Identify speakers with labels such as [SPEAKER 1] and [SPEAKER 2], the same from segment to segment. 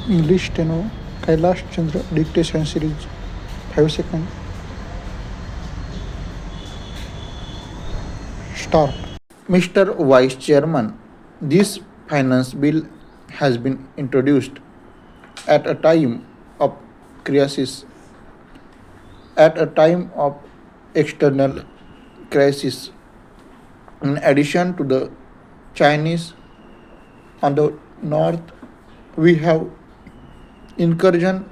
[SPEAKER 1] English Steno, Kailash Chandra Dictation Series, 5 seconds, start.
[SPEAKER 2] Mr. Vice Chairman, this finance bill has been introduced at a time of crisis, at a time of external crisis. In addition to the Chinese on the north, we have incursion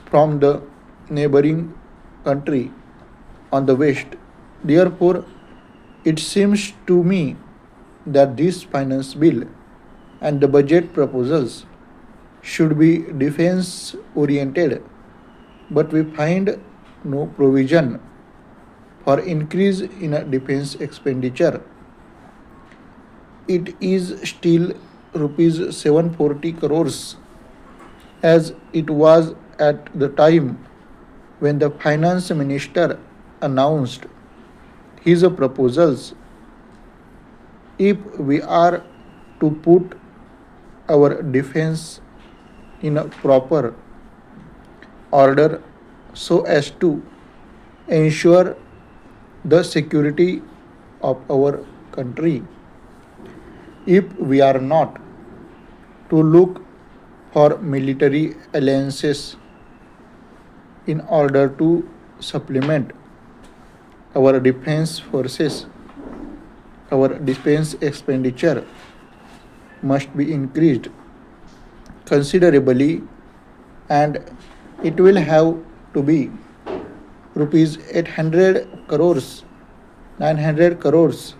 [SPEAKER 2] from the neighboring country on the west. Therefore, it seems to me that this finance bill and the budget proposals should be defense oriented, but we find no provision for increase in a defense expenditure. It is still rupees 740 crores as it was at the time when the finance minister announced his proposals. If we are to put our defense in a proper order so as to ensure the security of our country, if we are not to look for military alliances in order to supplement our defense forces, our defense expenditure must be increased considerably, and it will have to be rupees 800 crores, 900 crores,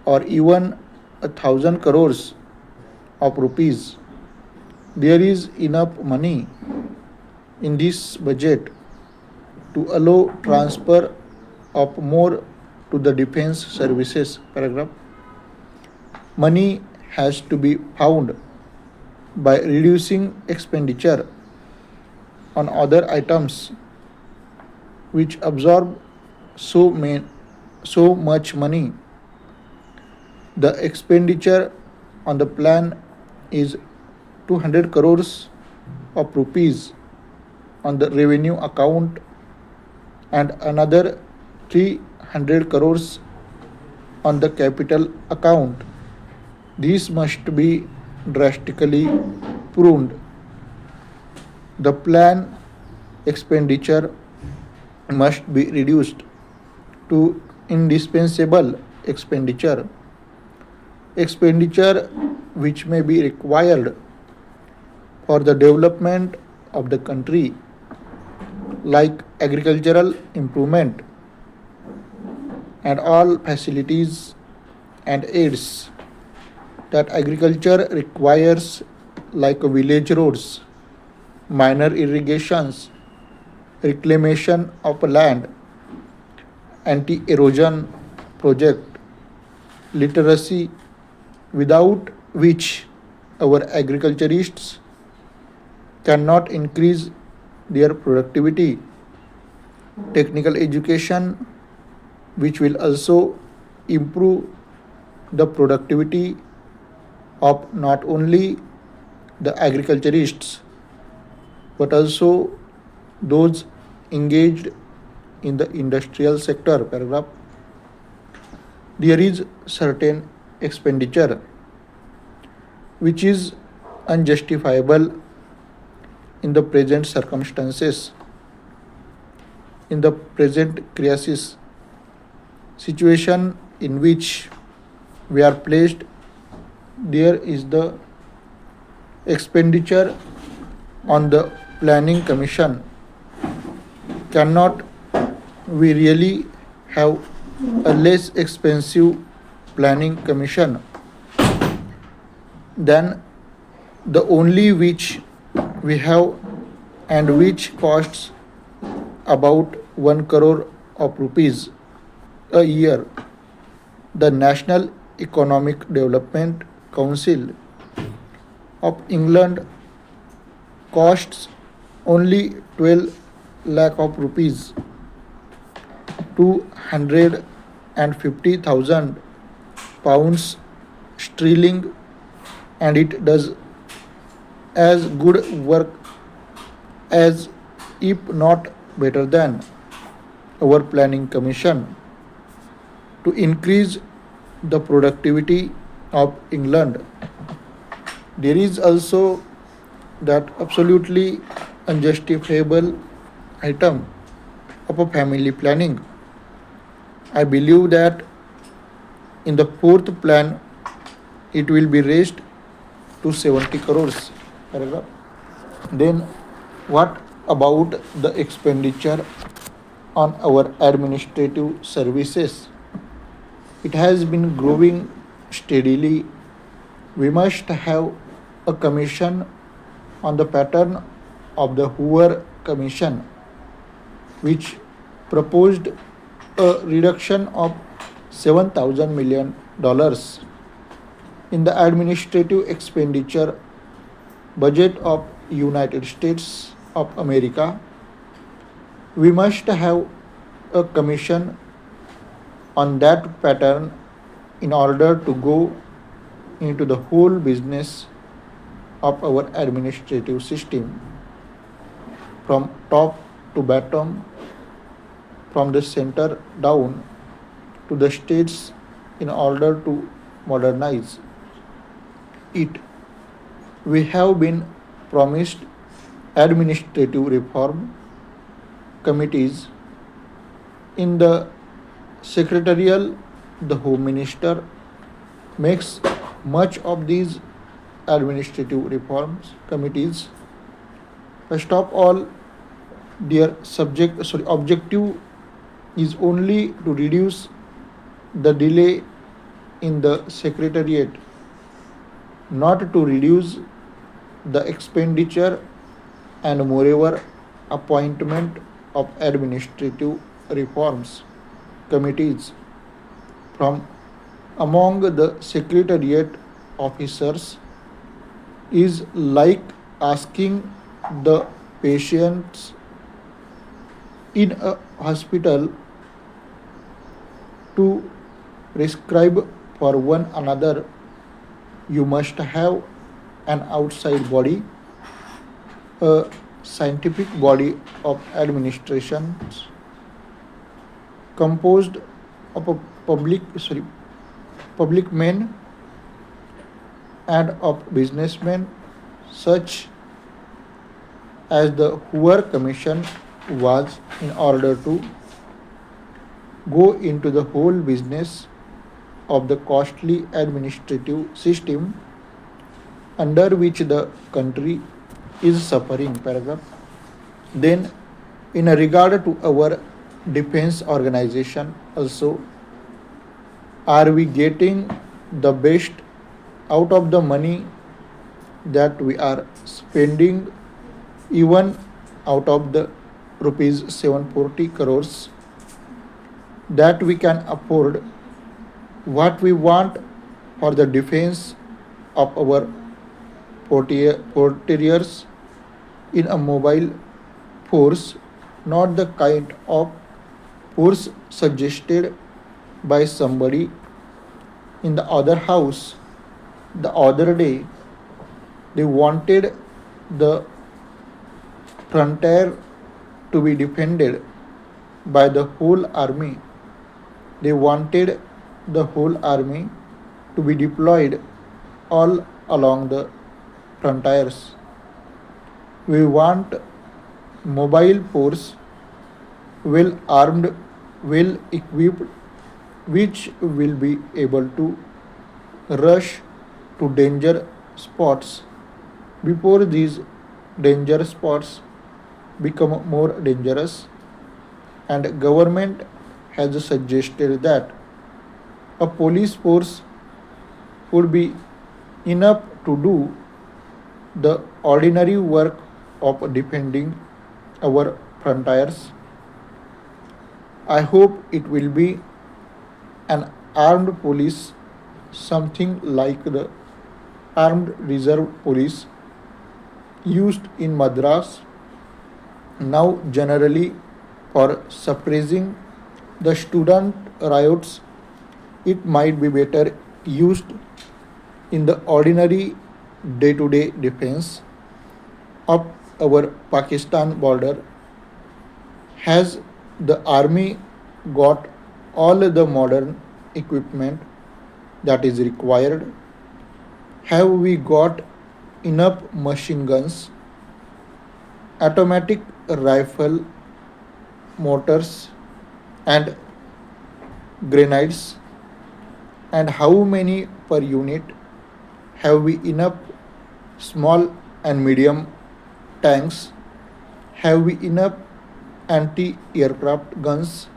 [SPEAKER 2] or even 1,000 crores of rupees. There is enough money in this budget to allow transfer of more to the defense services. Paragraph. Money has to be found by reducing expenditure on other items which absorb so much money. The expenditure on the plan is 200 crores of rupees on the revenue account and another 300 crores on the capital account. These must be drastically pruned. The plan expenditure must be reduced to indispensable expenditure, expenditure which may be required for the development of the country, like agricultural improvement and all facilities and aids that agriculture requires, like village roads, minor irrigations, reclamation of land, anti-erosion project, literacy, without which our agriculturists cannot increase their productivity, technical education, which will also improve the productivity of not only the agriculturists but also those engaged in the industrial sector. Paragraph. There is certain expenditure which is unjustifiable in the present circumstances, in the present crisis situation in which we are placed. There is the expenditure on the planning commission. Cannot we really have a less expensive planning commission than the only which we have and which costs about 1 crore of rupees a year? The National Economic Development Council of England costs only 12 lakh of rupees, 250,000 pounds sterling, and it does as good work as, if not better than, our planning commission to increase the productivity of England. There is also that absolutely unjustifiable item of a family planning. I believe that in the fourth plan it will be raised to 70 crores. Paragraph. Then what about the expenditure on our administrative services? It has been growing steadily. We must have a commission on the pattern of the Hoover Commission, which proposed a reduction of $7,000 million in the administrative expenditure budget of United States of America. We must have a commission on that pattern in order to go into the whole business of our administrative system from top to bottom, from the center down to the states in order to modernize it. We have been promised administrative reform committees in the secretarial. The Home Minister makes much of these administrative reforms committees. First of all, their objective is only to reduce the delay in the secretariat, not to reduce the expenditure, and moreover appointment of administrative reforms committees from among the secretariat officers is like asking the patients in a hospital to prescribe for one another. You must have an outside body, a scientific body of administrations composed of a public men and of businessmen, such as the Hoover Commission was, in order to go into the whole business of the costly administrative system under which the country is suffering. Paragraph. Then, in regard to our defense organization, also, are we getting the best out of the money that we are spending, even out of the rupees 740 crores that we can afford what we want for the defense of our frontiers in a mobile force, not the kind of force suggested by somebody in the other house the other day. They wanted the frontier to be defended by the whole army. They wanted the whole army to be deployed all along the frontiers. We want mobile force, well armed, well equipped, which will be able to rush to danger spots before these danger spots become more dangerous. And government has suggested that a police force would be enough to do the ordinary work of defending our frontiers. I hope it will be an armed police, something like the armed reserve police used in Madras now generally for suppressing the student riots. It might be better used in the ordinary day-to-day defense of our Pakistan border? Has the army got all the modern equipment that is required? Have we got enough machine guns, automatic rifle, mortars, and grenades? And how many per unit? Have we enough small and medium tanks? Have we enough anti aircraft guns?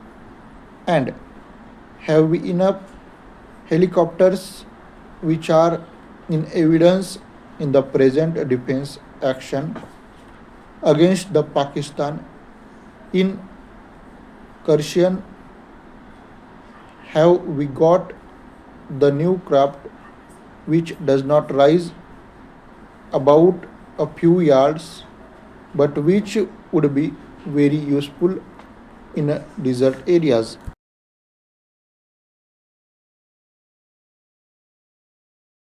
[SPEAKER 2] And have we enough helicopters which are in evidence in the present defense action against the Pakistan incursion? Have we got the new craft which does not rise about a few yards but which would be very useful in desert areas?